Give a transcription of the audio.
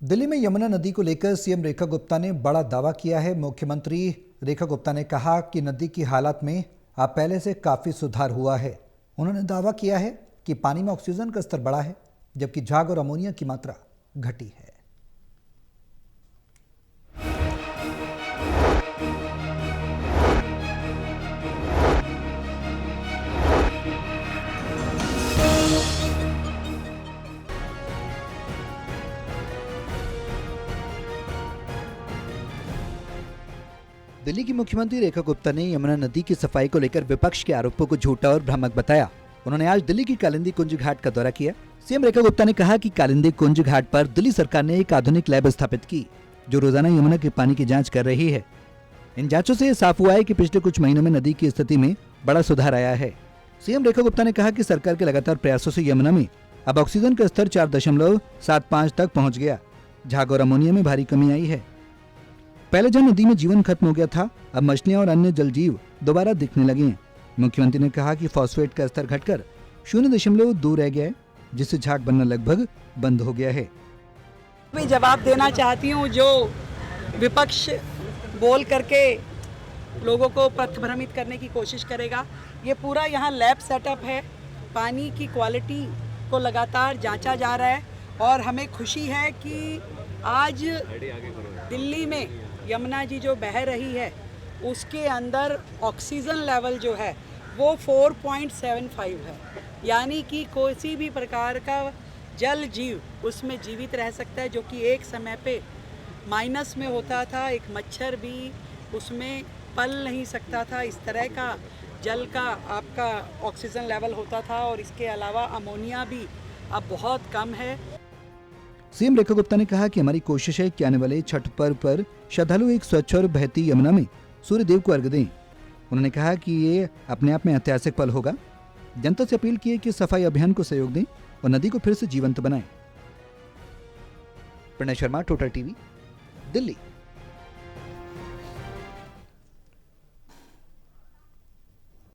दिल्ली में यमुना नदी को लेकर सीएम रेखा गुप्ता ने बड़ा दावा किया है। मुख्यमंत्री रेखा गुप्ता ने कहा कि नदी की हालत में अब पहले से काफी सुधार हुआ है। उन्होंने दावा किया है कि पानी में ऑक्सीजन का स्तर बढ़ा है, जबकि झाग और अमोनिया की मात्रा घटी है। दिल्ली की मुख्यमंत्री रेखा गुप्ता ने यमुना नदी की सफाई को लेकर विपक्ष के आरोपों को झूठा और भ्रामक बताया। उन्होंने आज दिल्ली की कालिंदी कुंज घाट का दौरा किया। सीएम रेखा गुप्ता ने कहा कि कालिंदी कुंज घाट पर दिल्ली सरकार ने एक आधुनिक लैब स्थापित की, जो रोजाना यमुना के पानी की जांच कर रही है। इन जांचों से साफ हुआ है कि पिछले कुछ महीनों में नदी की स्थिति में बड़ा सुधार आया है। सीएम रेखा गुप्ता ने कहा कि सरकार के लगातार प्रयासों से यमुना में अब ऑक्सीजन का स्तर 4.75 तक पहुंच गया। झाग और अमोनिया में भारी कमी आई है। पहले जब नदी में जीवन खत्म हो गया था, अब मछलियां और अन्य जल जीव दोबारा दिखने लगे हैं। मुख्यमंत्री ने कहा कि फॉस्फेट का स्तर घटकर 0.2 रह गया है, जिससे झाग बनना लगभग बंद हो गया है। मैं जवाब देना चाहती हूँ जो विपक्ष बोल करके लोगों को पथभ्रमित करने की कोशिश करेगा। ये पूरा यहाँ लैब सेटअप है। पानी की क्वालिटी को लगातार जांचा जा रहा है और हमें खुशी है कि आज दिल्ली में यमुना जी जो बह रही है उसके अंदर ऑक्सीजन लेवल जो है वो 4.75 है, यानी कि कोई भी प्रकार का जल जीव उसमें जीवित रह सकता है, जो कि एक समय पे माइनस में होता था। एक मच्छर भी उसमें पल नहीं सकता था। इस तरह का जल का आपका ऑक्सीजन लेवल होता था और इसके अलावा अमोनिया भी अब बहुत कम है। सीएम रेखा गुप्ता ने कहा कि हमारी कोशिश है कि आने वाले छठ पर्व पर श्रद्धालु एक स्वच्छ और बहती यमुना में सूर्य देव को अर्घ्य दें। उन्होंने कहा कि ये अपने आप में ऐतिहासिक पल होगा। जनता से अपील की है कि सफाई अभियान को सहयोग दें और नदी को फिर से जीवंत बनाएं। Pranay Sharma, total TV, Delhi.